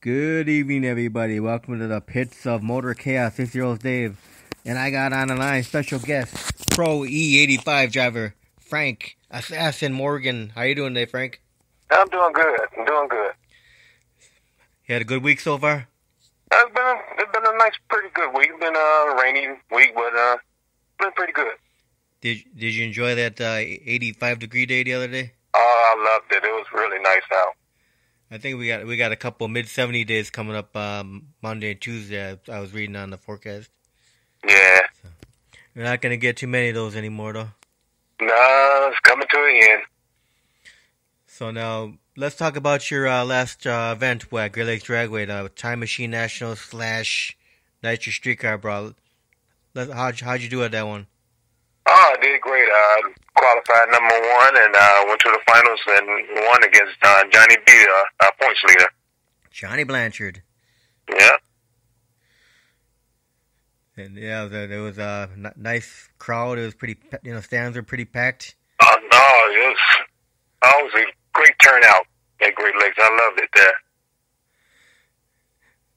Good evening, everybody. Welcome to the pits of Motor Chaos. 6-year-old Dave. And I got on the line special guest, Pro E85 driver, Frank Assassin Morgan. How you doing today, Frank? I'm doing good. I'm doing good. You had a good week so far? It's been a nice, pretty good week. It's been a rainy week, but been pretty good. Did you enjoy that 85-degree day the other day? Oh, I loved it. It was really nice out. I think we got a couple mid-70 days coming up Monday and Tuesday. I was reading on the forecast. Yeah. So, we're not going to get too many of those anymore, though. No, it's coming to an end. So now, let's talk about your last event at Great Lakes Dragway, the Time Machine National / Nitro Streetcar Brawl. How'd you do at that one? Oh, I did great. I qualified number one and went to the finals and won against Johnny B, our points leader. Johnny Blanchard. Yeah. And yeah, there was a nice crowd. It was pretty, stands were pretty packed. Oh, no, it was always a great turnout at Great Lakes. I loved it there.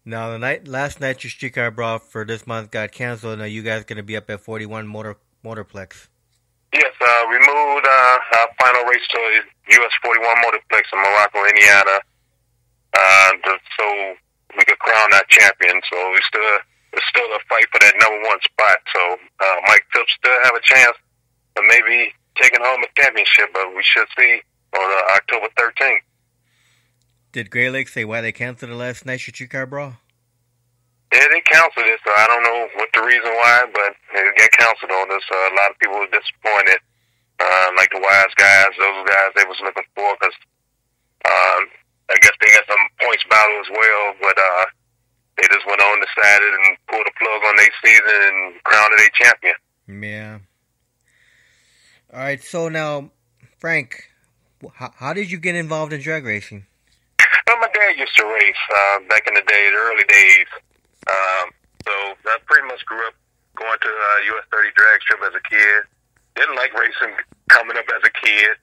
Now, the last Nitro Streetcar Brawl for this month got canceled. Now, you guys going to be up at 41 Motorplex. Yes, we moved our final race to US 41 Motorplex in Morocco, Indiana, so we could crown our champion. So it's still a fight for that number one spot. So Mike Phillips still have a chance of maybe taking home a championship, but we should see on October 13th. Did Great Lakes say why they canceled the last Nitro Streetcar Brawl? Yeah, they canceled it, so I don't know what the reason why, but it got canceled on us. A lot of people were disappointed, like the Wise guys, those guys they was looking for, because I guess they got some points battle as well, but they just went on, decided, and pulled the plug on their season and crowned their champion. Yeah. All right, so now, Frank, how did you get involved in drag racing? Well, my dad used to race back in the day, the early days. So I pretty much grew up going to US 30 drag strip as a kid. Didn't like racing coming up as a kid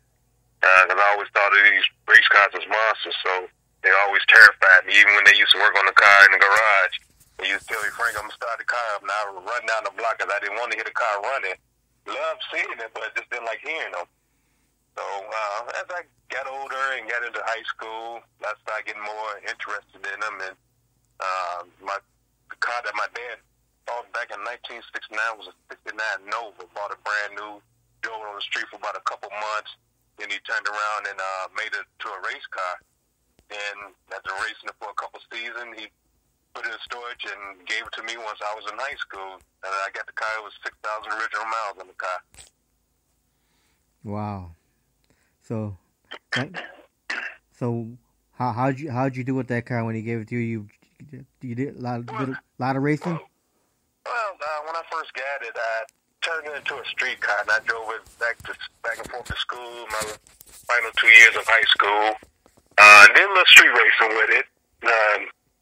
because I always thought of these race cars as monsters. So they always terrified me, even when they used to work on the car in the garage. They used to tell me, Frank, I'm going to start the car up. And I would run down the block because I didn't want to hear the car running. Loved seeing it, but I just didn't like hearing them. So as I got older and got into high school, I started getting more interested in them. And the car that my dad bought back in 1969 was a 69 Nova. Bought a brand new, drove it on the street for about a couple months. Then he turned around and made it to a race car. And after racing it for a couple seasons, he put it in storage and gave it to me once I was in high school. And I got the car. It was 6,000 original miles on the car. Wow. So how'd you do with that car when he gave it to you? You did a lot of racing? Well, when I first got it, I turned it into a street car, and I drove it back and forth to school, my final 2 years of high school. Did a little street racing with it,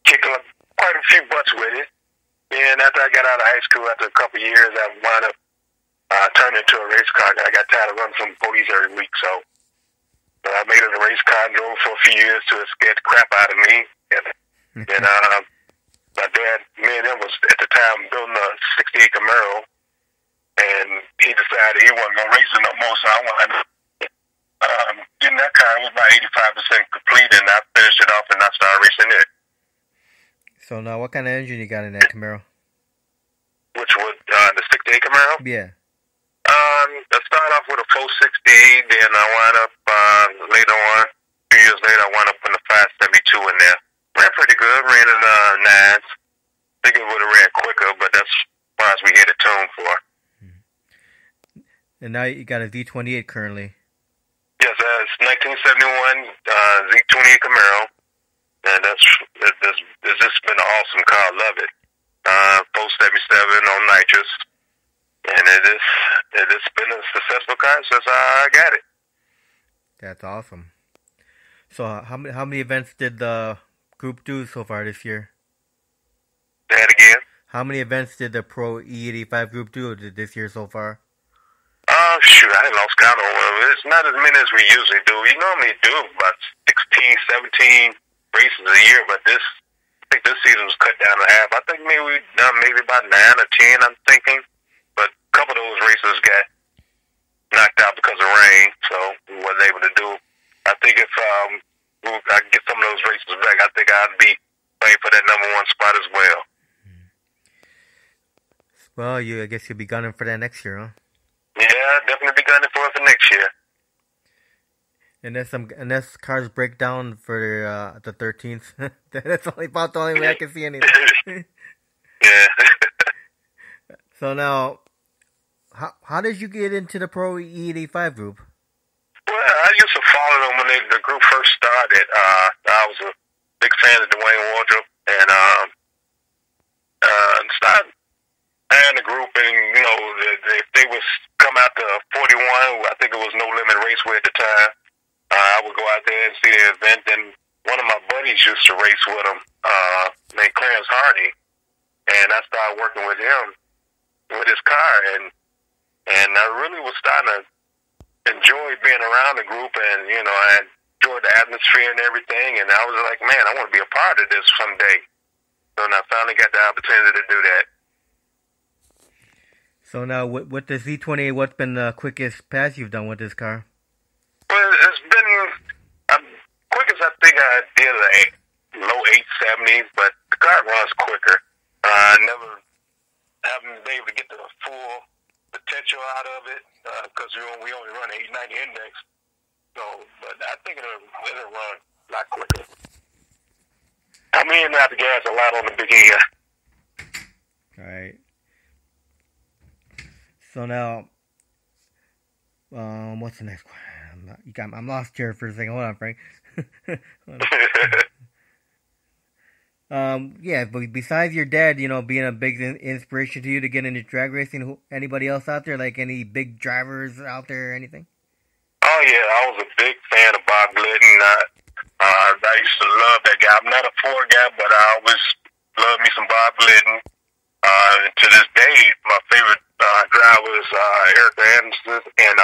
kicked up quite a few butts with it. And after I got out of high school, after a couple of years, I wound up turning into a race car. I got tired of running from police every week, so I made it a race car and drove for a few years till it scared the crap out of me. And my dad, me and him was at the time building a 68 Camaro, and he decided he wasn't going to race it no more, so I wanted to getting that car. It was about 85% complete, and I finished it off and I started racing it. So now, what kind of engine you got in that Camaro? Which was the 68 Camaro? Yeah. I started off with a 468, then I wound up later on, a few years later, I wound up putting a 572 in there. Ran pretty good, ran in nines. I think it would have ran quicker, but that's as far as we hit a tune for. And now you got a Z28 currently. Yes, it's 1971 Z28 Camaro, and it's just been an awesome car. I love it. 477 on nitrous, and it's been a successful car since I got it. That's awesome. So how many events did the group do so far this year? Say it again. How many events did the Pro E85 group do this year so far? Shoot, I lost count on it. It's not as many as we usually do. We normally do about 16, 17 races a year, but this think this season was cut down to half. I think maybe we done maybe about 9 or 10. I'm thinking, but a couple of those races got knocked out because of rain, so we wasn't able to do. I think if I get some of those races back, I think I'd be playing for that number 1 spot as well. Well, I guess you'll be gunning for that next year, huh? Yeah, definitely be gunning for it for next year. Unless cars break down for the 13th, that's about the only way I can see anything. Yeah. So now, how did you get into the Pro E85 group? Well, I used to follow them when the group first started. I was a big fan of Dwayne Wardrop, and started and the group, and if they was come out to 41, I think it was No Limit Raceway at the time. I would go out there and see the event, and one of my buddies used to race with him, named Clarence Hardy, and I started working with him with his car, and I really was starting to enjoy being around the group, and I enjoyed the atmosphere and everything, and I was like, man, I want to be a part of this someday. So I finally got the opportunity to do that. So now, with the Z28, what's been the quickest pass you've done with this car? Well, it's been quickest. I think I did a low 870s, but the car runs quicker. I never haven't been able to get the full potential out of it because we only run an 890 index. So, but I think it'll run a lot quicker. I'm in and out the gas a lot on the big end. All right. So now, what's the next one? I'm lost here for a second. Hold on, Frank. Yeah, but besides your dad, being a big inspiration to you to get into drag racing, anybody else out there, like any big drivers out there or anything? Oh, yeah, I was a big fan of Bob Glidden. I used to love that guy. I'm not a Ford guy, but I always loved me some Bob Glidden. To this day, my favorite driver is Erica Anderson and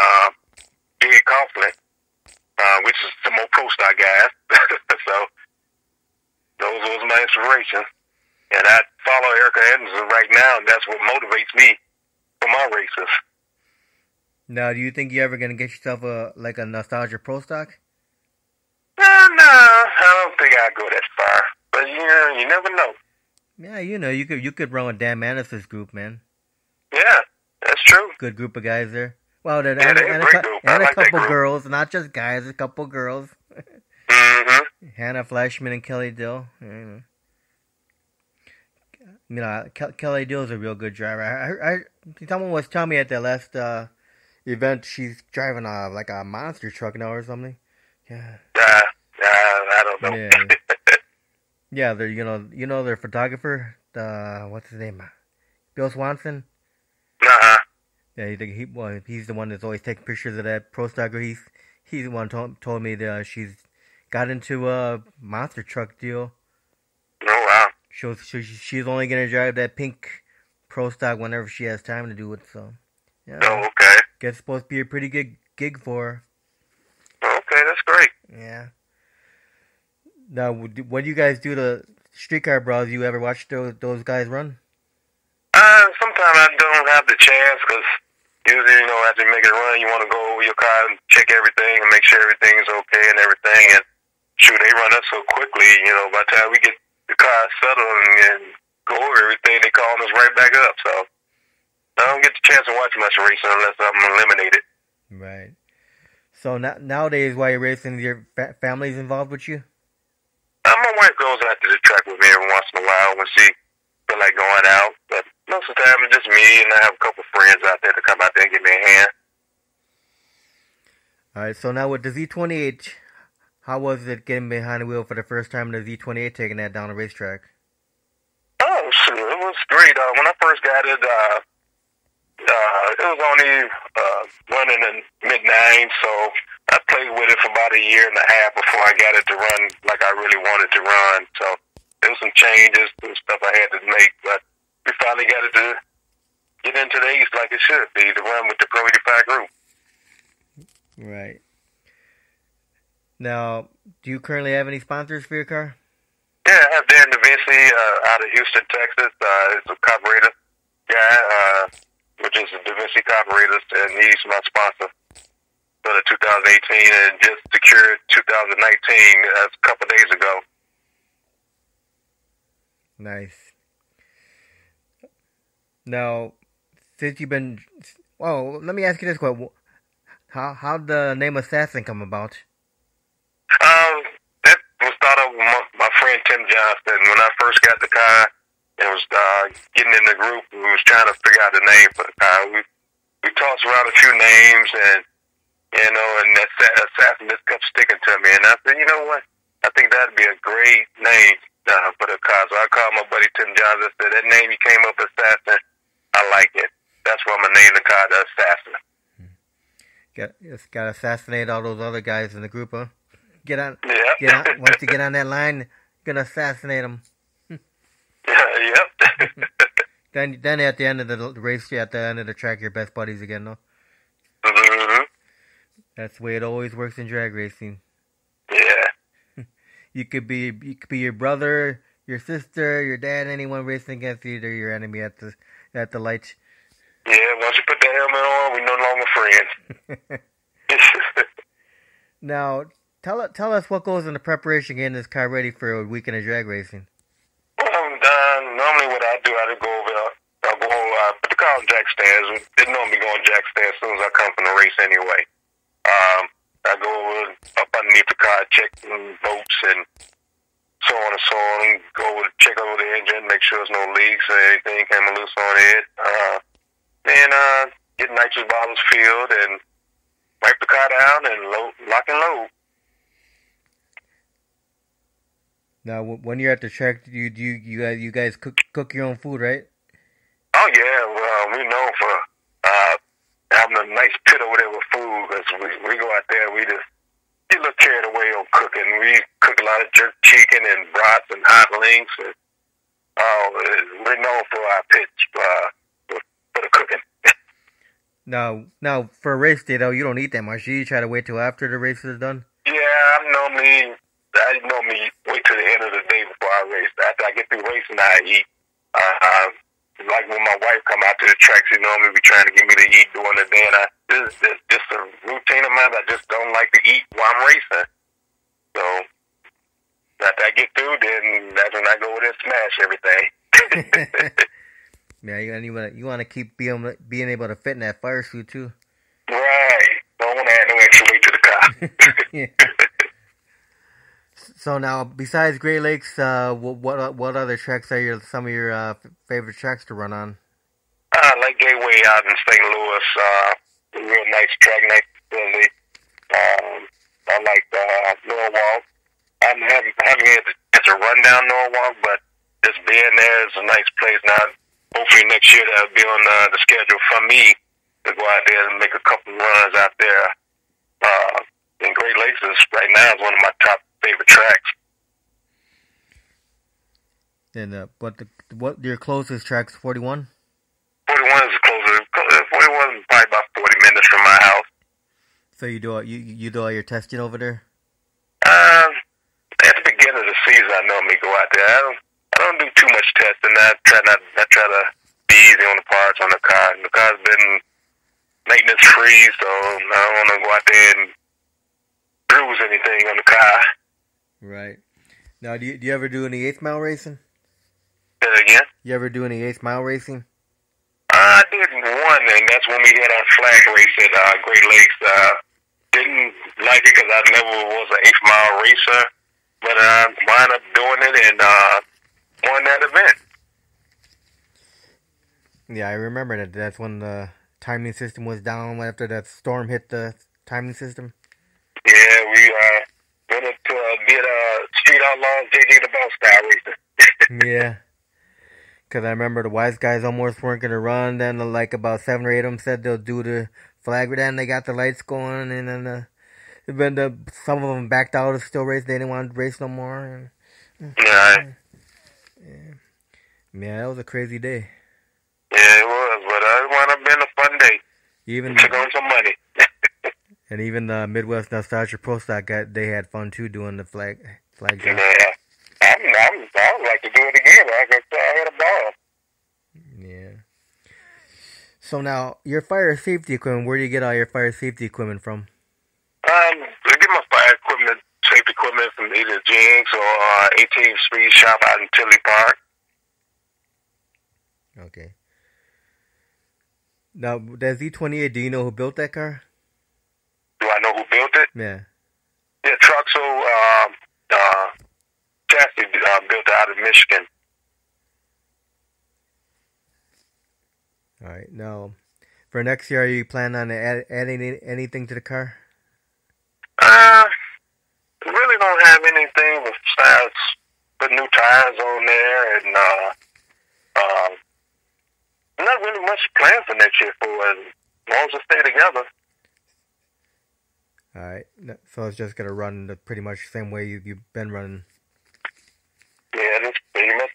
Big Coughlin, which is some more pro star guys. So those was my inspiration. And I follow Erica Anderson right now, and that's what motivates me for my races. Now, do you think you're ever going to get yourself a nostalgia pro stock? No, I don't think I'd go that far. But you never know. Yeah, you could run with Dan Manis's group, man. Yeah, that's true. Good group of guys there. Well, and a couple girls, not just guys, a couple girls. Mm-hmm. Hannah Flashman and Kelly Dill. Kelly Dill's a real good driver. Someone was telling me at the last event she's driving a monster truck now or something. Yeah. I don't know. Yeah. Yeah, they're their photographer. What's his name? Bill Swanson. Uh-huh. Yeah, he's the one that's always taking pictures of that pro stock. He's the one told me that she's got into a monster truck deal. Oh wow. She's only gonna drive that pink pro stock whenever she has time to do it. So yeah. Oh, okay. Guess it's supposed to be a pretty good gig for her. Okay, that's great. Yeah. Now, when you guys do the streetcar brawls, you ever watch those guys run? Sometimes I don't have the chance because usually, after you make it run, you want to go over your car and check everything and make sure everything is okay and everything. And shoot, they run up so quickly, by the time we get the car settled and go over everything, they call us right back up. So I don't get the chance to watch much racing unless I'm eliminated. Right. So nowadays, while you're racing, your family's involved with you? My wife goes out to the track with me every once in a while when she feel like going out. But most of the time, it's just me, and I have a couple friends out there to come out there and give me a hand. All right, so now with the Z28, how was it getting behind the wheel for the first time in the Z28, taking that down the racetrack? Oh, shoot, it was great. When I first got it, it was only running in mid-9, so I played with it for about a year and a half before I got it to run like I really wanted to run. So there was some changes and stuff I had to make, but we finally got it to get into the East like it should be, to run with the Pro E85 group. Right. Now, do you currently have any sponsors for your car? Yeah, I have Dan DaVinci out of Houston, Texas. He's a carburetor guy, which is DaVinci Carburetors, and he's my sponsor for the 2018 and just secured 2019 a couple days ago. Nice. Now, since you've been, well, let me ask you this question: how'd the name Assassin come about? That was thought of my friend Tim Johnston. When I first got the car and was getting in the group, we was trying to figure out the name for the car. We tossed around a few names, and and that Assassin just kept sticking to me. And I said, you know what? I think that'd be a great name for the car. So I called my buddy Tim Johnston and said, that name you came up with, Assassin, I like it. That's why I'm gonna name the car the Assassin. Got to assassinate all those other guys in the group, huh? Get on. Once you get on that line, you're gonna assassinate them. Yep. Then at the end of the race, at the end of the track, you're best buddies again, no? Mm-hmm. That's the way it always works in drag racing. Yeah. You could be your brother, your sister, your dad, anyone racing against you, they're your enemy at the light. Yeah, once you put the helmet on, we're no longer friends. Now, tell us what goes into preparation getting this car ready for a weekend of drag racing. Well, normally what I do, I'll go put the car on jack stands. They normally go on jack stands as soon as I come from the race anyway. I go up underneath the car, check bolts and so on and so on. Go check over the engine, make sure there's no leaks or anything coming loose on it. Then get nitrous bottles filled and wipe the car down and lock and load. Now, when you're at the track, you guys cook your own food, right? Oh yeah, well, we're known for having a nice pit over there with food. Cause we go out there, we just get a little carried away on cooking. We cook a lot of jerk chicken and brats and hot links. And, we're known for our pits for the cooking. Now, for a race day though, you don't eat that much. You try to wait till after the race is done. Yeah, I normally wait till the end of the day before I race. After I get through racing, I eat. Like when my wife come out to the track, she normally be trying to get me to eat during the day, and this is just a routine of mine. I just don't like to eat while I'm racing. So after I get through, then that's when I go over there and smash everything. Yeah, you want to keep being able to fit in that fire suit too. Right. Don't want to add no extra weight to the car. Yeah. So now, besides Great Lakes, what other tracks are some of your favorite tracks to run on? I like Gateway out in St. Louis. A real nice track, nice facility. I like Norwalk. I haven't had to run down Norwalk, but just being there is a nice place. Now, hopefully next year that'll be on the schedule for me to go out there and make a couple runs out there. And Great Lakes right now is one of my top favorite tracks. And what your closest track's 41? 41 is closer. 41 is probably about 40 minutes from my house. So you do all your testing over there? At the beginning of the season, I normally go out there. I don't do too much testing. I try to be easy on the parts on the car. The car's been maintenance free, so I don't want to go out there and bruise anything on the car. Right. Now, do you ever do any 8th mile racing? Say that again? You ever do any 8th mile racing? I did one, and that's when we had our flag race at Great Lakes. Didn't like it because I never was an 8th mile racer, but I wound up doing it and won that event. Yeah, I remember that. That's when the timing system was down after that storm hit the timing system. Yeah, we went up to did Street Outlaws JJ the Ball style racing. Yeah. Because I remember the wise guys almost weren't going to run. Then, like, about 7 or 8 of them said they'll do the flag. Then they got the lights going. And then some of them backed out of still race. They didn't want to race no more. Yeah. Yeah, that was a crazy day. Yeah, it was. But it wound up being a fun day. Even took on some money. And even the Midwest Nostalgia Pro Stock they had fun, too, doing the flag job. Yeah. I've I would like to do it again. Like I said, I had a ball. Yeah. So now, your fire safety equipment, where do you get all your fire safety equipment from? I get my fire equipment, safety equipment from either Jigs or 18 Speed Shop out in Tinley Park. Okay. Now, that Z28, do you know who built that car? Do I know who built it? Yeah. Yeah, Truxel chassis built it out of Michigan. All right. Now, for next year, are you planning on adding anything to the car? Really don't have anything besides put new tires on there and not really much planned for next year for it. As long as we stay together. All right. So it's just going to run the pretty much the same way you've been running. Yeah, it's pretty much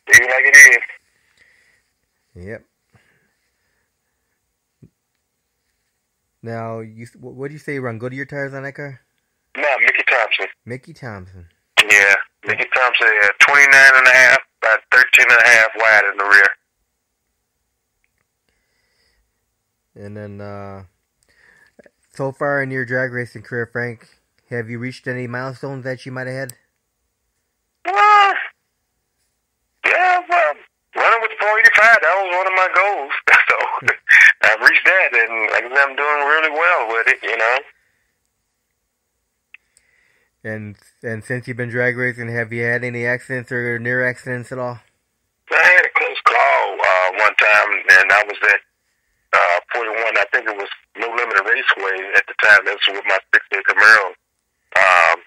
like it is. Yep. Now, what do you say you run? Goodyear tires on that car? No, Mickey Thompson. Mickey Thompson. Yeah, Mickey Thompson had 29.5 by 13.5 wide in the rear. And then, so far in your drag racing career, Frank, have you reached any milestones that you might have had? Yeah, well, running with the Pro E85, that was one of my goals. So I've reached that, and like I said, I'm doing really well with it, you know. And since you've been drag racing, have you had any accidents or near accidents at all? I had a close call one time, and I was at 41. I think it was No Limit Raceway at the time. This was with my 68 Camaro.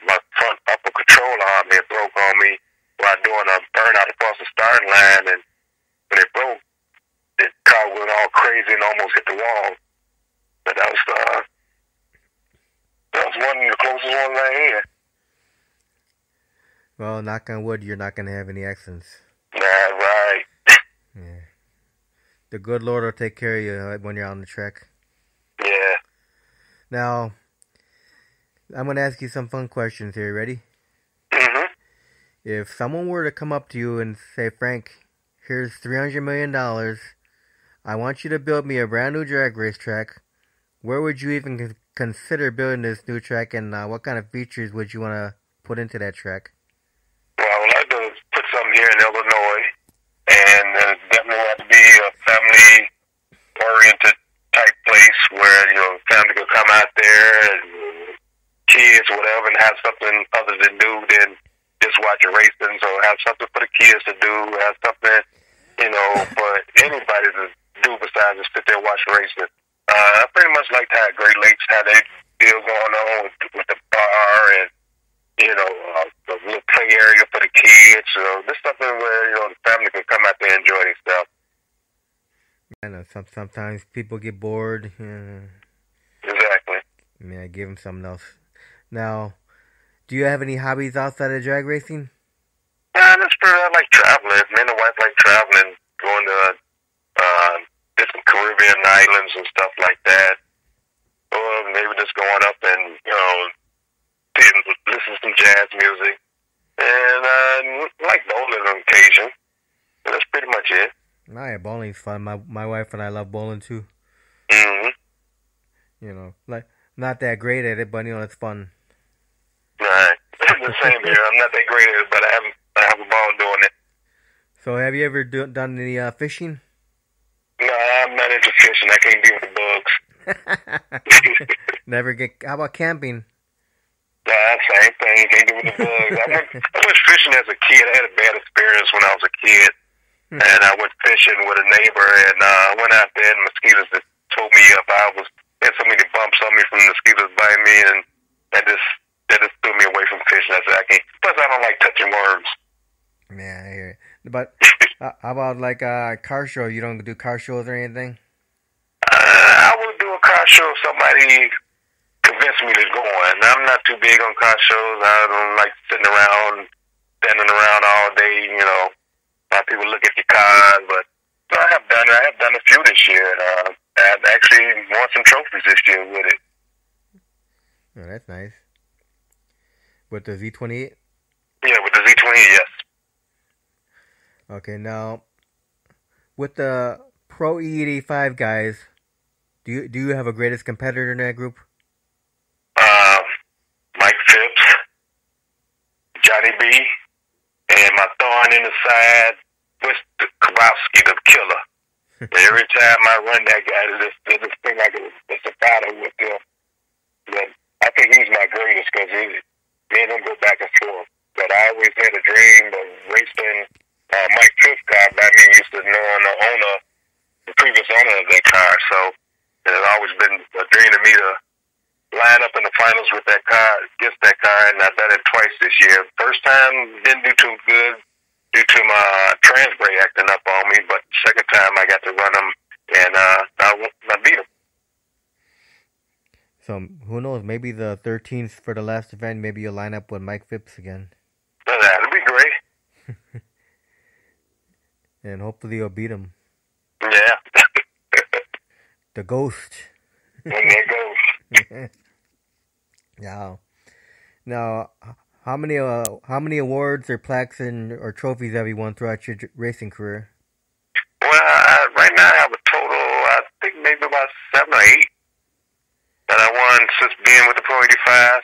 My front upper control arm had broke on me while doing a burnout across the starting line, and when it broke, the car went all crazy and almost hit the wall. But that was one of the closest ones I had. Well, knock on wood, you're not going to have any accidents. Nah, right. Yeah. The good Lord will take care of you when you're on the track. Yeah. Now, I'm going to ask you some fun questions here. Ready? Mm-hmm. If someone were to come up to you and say, Frank, here's $300 million. I want you to build me a brand new drag race track. Where would you even consider building this new track, and what kind of features would you want to put into that track? Well, I would like to put something here in Illinois, and definitely have to be a family-oriented type place where, you know, family could come out there and kids or whatever and have something other than do than just watching racing. So have something for the kids to do, have something, you know, for anybody to do besides just sit there and watch racing. I pretty much like to have Great Lakes, how they deal going on with the bar and, you know, the little play area for the kids. So this is something where, you know, the family can come out there and enjoy themselves. I know sometimes people get bored. Exactly. Yeah, give them something else. Now, do you have any hobbies outside of drag racing? That's pretty. I like traveling. Me and the wife like traveling, going to different Caribbean islands and stuff like that. Or maybe just going up and, you know, listen to some jazz music. And like bowling on occasion. And that's pretty much it. Yeah, bowling's fun. My wife and I love bowling too. Mm-hmm. You know, like not that great at it, but you know, it's fun. Right. The same here. I'm not that great at it, but I have a ball doing it. So, have you ever done any fishing? No, I'm not into fishing. I can't deal with the bugs. Never get. How about camping? Nah, same thing. You can't deal with the bugs. I went fishing as a kid. I had a bad experience when I was a kid. And I went fishing with a neighbor, and I went out there, and mosquitoes just tore me up. I had so many bumps on me from mosquitoes biting me, and that just threw me away from fishing. I said, I can't. Plus, I don't like touching worms. Yeah, I hear it. But how about like car show? You don't do car shows or anything? I would do a car show if somebody convinced me to go on. I'm not too big on car shows. I don't like sitting around, standing around all day, you know. A lot of people look at your cars, but I have done a few this year, and I've actually won some trophies this year with it. Oh, that's nice. With the Z28? Yeah, with the Z28, yes. Okay, now with the Pro E85 guys, do you have a greatest competitor in that group? Uh, Mike Phipps, Johnny B, and my thorn in the side, Mr. Kowalski, the killer. Every time I run that guy, there's this thing I can, it's a battle with him. But I think he's my greatest because me and him go back and forth. But I always had a dream of racing Mike Phipps car. But I mean, used to know the previous owner of that car. So it's always been a dream to me to line up in the finals with that car, against that car, and I've done it twice this year. First time didn't do too good due to my trans brake acting up on me, but second time I got to run him, and I beat him. So who knows? Maybe the 13th for the last event, maybe you'll line up with Mike Phipps again. That'd be great. And hopefully you'll beat him. Yeah. The ghost. And there goes. Yeah. Now, how many awards or plaques or trophies have you won throughout your racing career? Well, right now I have a total, I think maybe about 7 or 8 that I won since being with the Pro 85.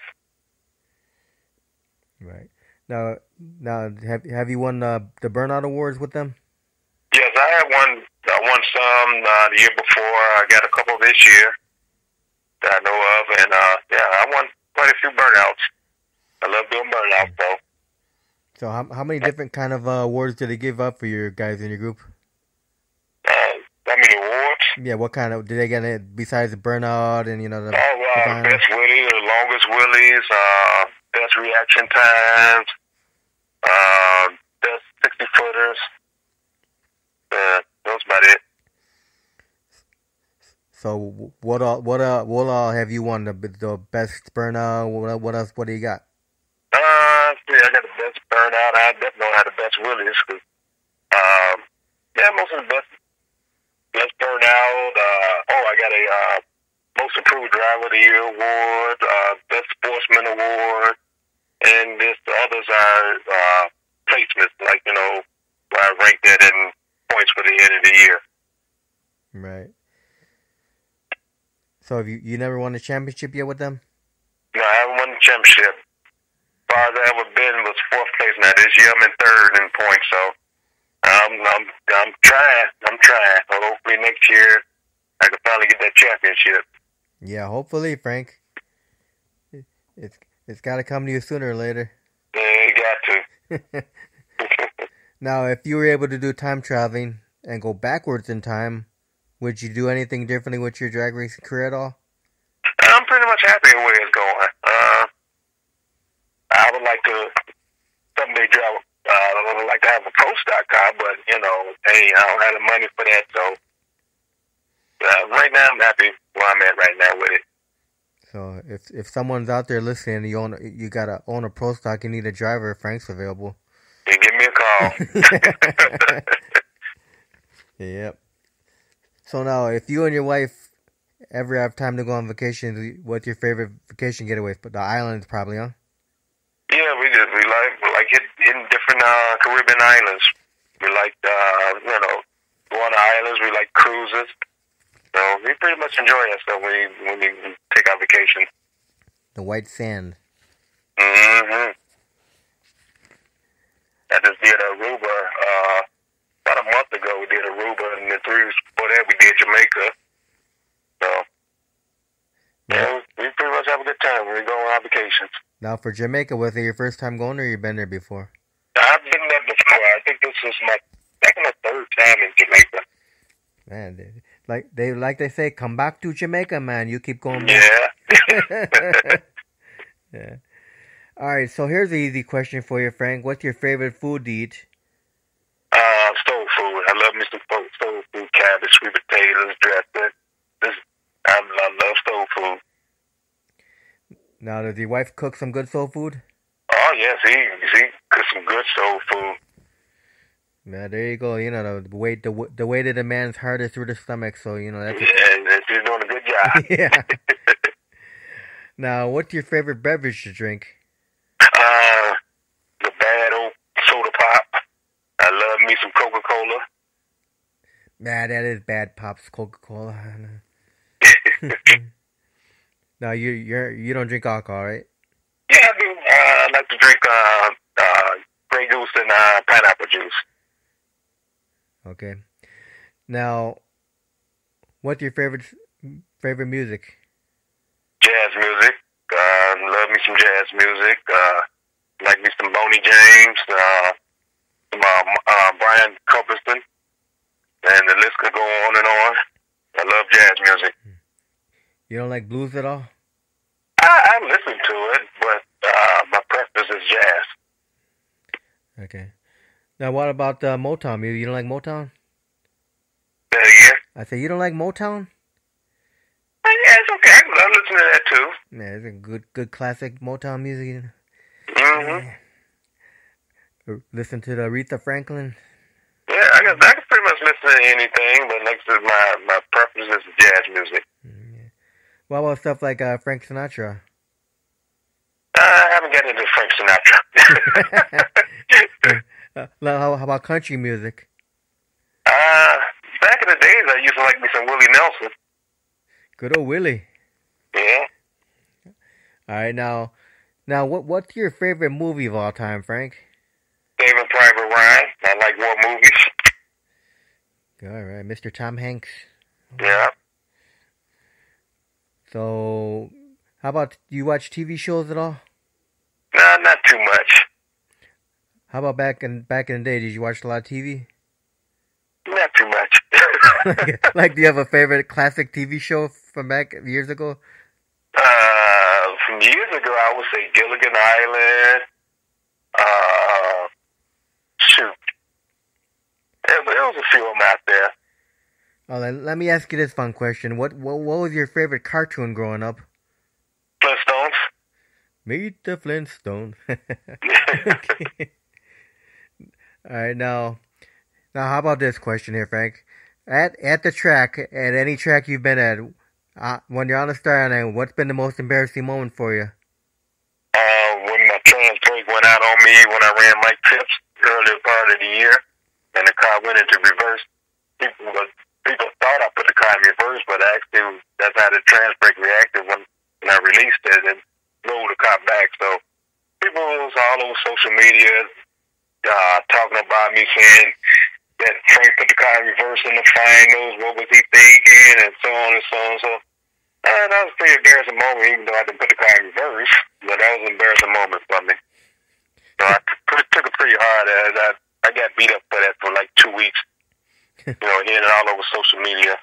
Right. Now, have you won the Burnout Awards with them? Yes, I have won. I won some the year before. I got a couple this year that I know of, and I won quite a few burnouts. I love doing burnouts, though. So how many different kind of awards do they give up for your guys in your group? How many awards? Yeah, what kind of did they get it besides the burnout and the best wheelies, the longest wheelies, best reaction times, best 60-footers. That's about it. So what all have you won? The best burnout? What else? What do you got? I got the best burnout. I definitely have the best wheelies. Cause, most of the best burnout. I got a most improved driver of the year award, best sportsman award, and the others are placements. Like where I ranked that in points for the end of the year. Right. So have you never won a championship yet with them? No, I haven't won the championship. As far as I ever been was 4th place. Now this year I'm in 3rd in points, so I'm trying. So hopefully next year I can finally get that championship. Yeah, hopefully, Frank. It's got to come to you sooner or later. Yeah, you got to. Now, if you were able to do time traveling and go backwards in time, would you do anything differently with your drag racing career at all? I'm pretty much happy with where it's going. I would like to someday drive. I would like to have a pro stock car, but hey, I don't have the money for that. So right now, I'm happy where I'm at right now with it. So if someone's out there listening, you gotta own a pro stock, you need a driver. Frank's available. You give me a call. Yep. So now, if you and your wife ever have time to go on vacation, what's your favorite vacation getaways? But the islands, probably, huh? Yeah, we like hitting different Caribbean islands. We like going to islands. We like cruises. So we pretty much enjoy ourselves when we take our vacation. The white sand. Mm-hmm. I just did Aruba about a month ago. We did Aruba, and then 3 weeks before that we did Jamaica. So we pretty much have a good time when we go on our vacations. Now for Jamaica, was it your first time going, or you been there before? I've been there before. I think this is my 2nd or 3rd time in Jamaica. Man, they say, come back to Jamaica, man. You keep going back. Yeah. Yeah. All right, so here's an easy question for you, Frank. What's your favorite food to eat? Soul food. I love me some soul food, cabbage, sweet potatoes, dressing. I love soul food. Now, does your wife cook some good soul food? Oh, yes, he cooks some good soul food. Yeah, there you go. The weight of the man's heart is through the stomach, so, that's... Yeah, she's doing a good job. Yeah. Now, what's your favorite beverage to drink? The bad old soda pop. I love me some Coca-Cola. Nah, that is bad, Pops. Coca-Cola. No, you don't drink alcohol, right? Yeah, I do. I like to drink Grey Goose and pineapple juice. Okay. Now, what's your favorite music? Jazz music. Love me some jazz music. Like me some Boney James, some Brian Culbertson, and the list could go on and on. I love jazz music. You don't like blues at all? I listen to it, but my preference is jazz. Okay. Now, what about Motown music? You don't like Motown? Yeah. I say you don't like Motown? Yeah, it's okay. I listen to that too. Yeah, it's a good classic Motown music. Mm-hmm. Yeah. Listen to the Aretha Franklin. Yeah, I can pretty much listen to anything, but like I said, my preference is jazz music. Yeah. What about stuff like Frank Sinatra? I haven't gotten into Frank Sinatra. How about country music? Back in the days, I used to like me some Willie Nelson. Good old Willie. Yeah. All right, now what's your favorite movie of all time, Frank? Saving Private Ryan. I like war movies. All right, Mr. Tom Hanks. Yeah. So, how about, do you watch TV shows at all? No, not too much. How about back in the day? Did you watch a lot of TV? Not too much. Like, do you have a favorite classic TV show from back years ago? From years ago, I would say Gilligan Island. Shoot. There was a few of them out there. Oh, let me ask you this fun question. What was your favorite cartoon growing up? Flintstones. Meet the Flintstones. Okay. All right, now how about this question here, Frank? At the track, at any track you've been at, when you're on the starting line, what's been the most embarrassing moment for you? When my trans brake went out on me when I ran Mike Tips earlier part of the year, and the car went into reverse. People thought I put the car in reverse, but actually that's how the trans brake reacted when I released it and rolled the car back. So people was all over social media talking about me, saying that Frank put the car in reverse in the finals. What was he thinking? And so on and so on. So that was a pretty embarrassing moment, even though I didn't put the car in reverse. But that was an embarrassing moment for me. So I took it pretty hard. I got beat up for that for like 2 weeks. Hearing it all over social media.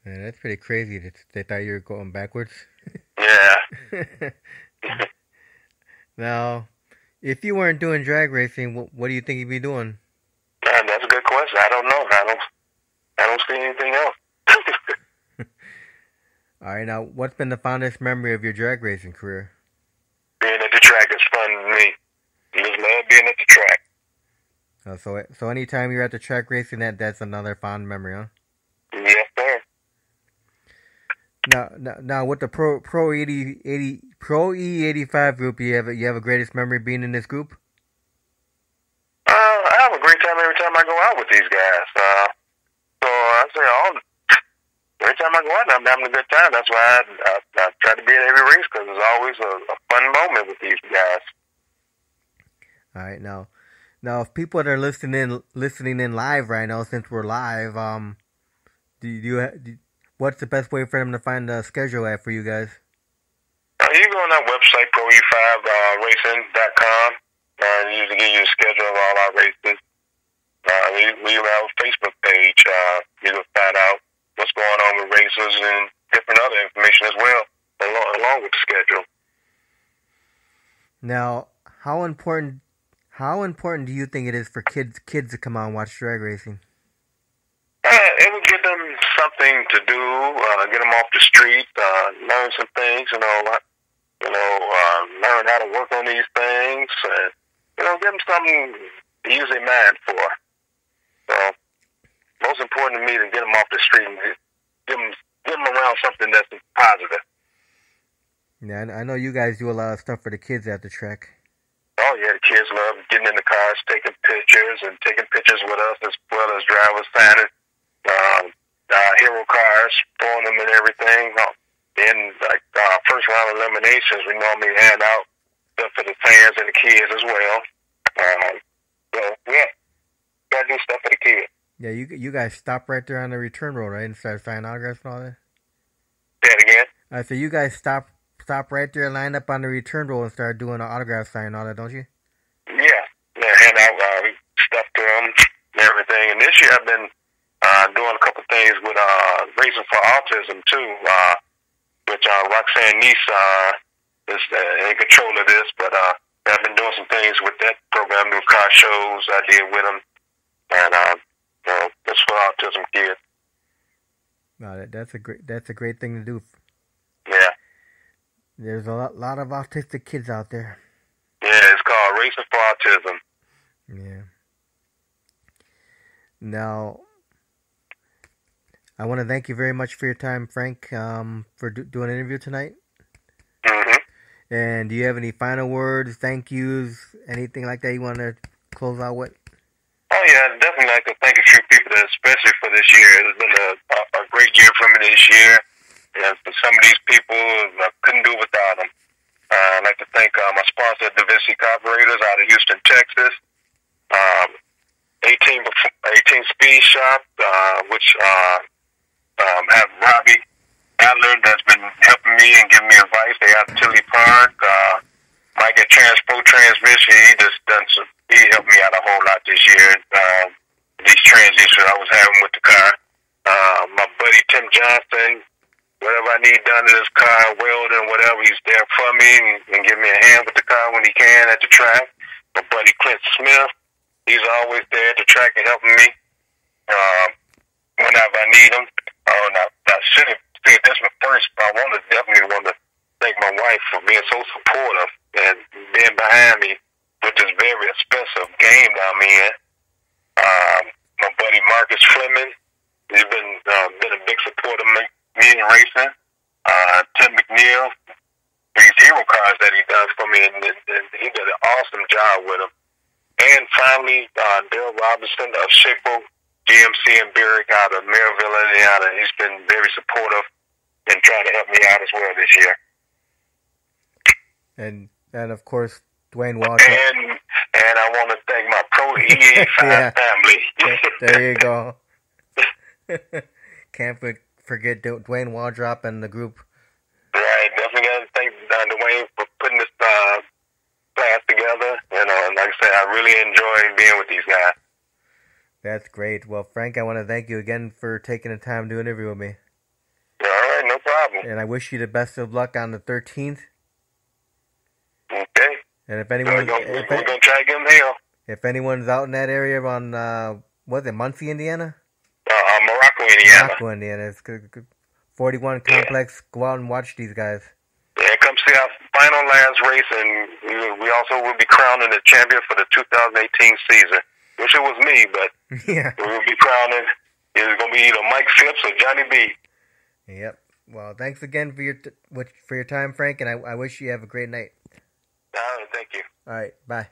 Man, that's pretty crazy that they thought you were going backwards. Yeah. Now, if you weren't doing drag racing, what do you think you'd be doing? That's a good question. I don't know. I don't see anything else. All right, now, what's been the fondest memory of your drag racing career? Being at the track is fun to me. I just love being at the track. So anytime you're at the track racing, that's another fond memory, huh? Yes, sir. Now with the Pro E85 group, you have a greatest memory being in this group? I have a great time every time I go out with these guys. So I say every time I go out, I'm having a good time. That's why I try to be at every race, because it's always a fun moment with these guys. All right, now if people that are listening in live right now, since we're live, what's the best way for them to find the schedule at for you guys? You go on our website, pro e5racing.com, and usually give you a schedule of all our races. We have a Facebook page. You can find out what's going on with races and different other information as well, along with the schedule. Now, how important do you think it is for kids to come out and watch drag racing? It would give them something to do, get them off the street, learn some things, learn how to work on these things, and, give them something to use their mind for. So, most important to me to get them off the street and give them around something that's positive. Yeah, I know you guys do a lot of stuff for the kids at the track. Oh yeah, the kids love getting in the cars, taking pictures with us, as well as drivers signing hero cars, throwing them and everything. Then, like first round eliminations, we normally hand out stuff for the fans and the kids as well. So yeah, gotta do stuff for the kids. Yeah, you guys stop right there on the return road, right, and start signing autographs and all that. Say it again. So you guys stop right there, line up on the return road, and start doing the autograph signing and all that, don't you? Yeah, hand out stuff to them and everything. And this year I've been doing a couple things with Racing for Autism too, which Roxanne Nice is in control of this. But I've been doing some things with that program, new car shows I did with them, and that's for autism kids. No, that's a great thing to do. Yeah. There's a lot of autistic kids out there. Yeah, it's called Racing for Autism. Yeah. Now, I want to thank you very much for your time, Frank, for doing an interview tonight. Mm-hmm. And do you have any final words, thank yous, anything like that you want to close out with? Oh, yeah, I'd definitely like to thank a few people, especially for this year. It's been a great year for me this year. And for some of these people, I couldn't do without them. I'd like to thank my sponsor, Divinity Carburetors out of Houston, Texas. 18 Speed Shop, which have Robbie Adler that's been helping me and giving me advice. They out of Tilly Park. Mike at Transpro Transmission, he helped me out a whole lot this year. These transitions I was having with the car. My buddy Tim Johnson, whatever I need done to this car, welding, whatever, he's there for me and give me a hand with the car when he can at the track. My buddy Clint Smith, he's always there at the track and helping me whenever I need him. I should have said this one first, but I definitely want to thank my wife for being so supportive and being behind me with this very expensive game that I'm in. My buddy Marcus Fleming, he's been a big supporter of me in racing. Tim McNeil, these hero cars that he does for me, and he did an awesome job with them. And finally, Dale Robinson of Shippo GMC and Berwick out of Maryville, Indiana. He's been very supportive and trying to help me out as well this year. And of course, Dwayne Walker. And I want to thank my Pro E85 family. There you go. Can't forget Dwayne Waldrop and the group. Right, definitely got to thank Dwayne for putting this class together. And like I said, I really enjoy being with these guys. That's great. Well, Frank, I want to thank you again for taking the time to interview with me. All right, no problem. And I wish you the best of luck on the 13th. Okay. And if anyone, we're gonna try to get them here. If anyone's out in that area on, was it Muncie, Indiana? Morocco, Indiana. Morocco, Indiana. It's 41 Complex. Go out and watch these guys. Yeah, come see our final last race, and we also will be crowning the champion for the 2018 season. Wish it was me, but yeah, we will be crowning. It's going to be either Mike Phipps or Johnny B. Yep. Well, thanks again for your time, Frank, and I wish you have a great night. All right, thank you. All right, bye.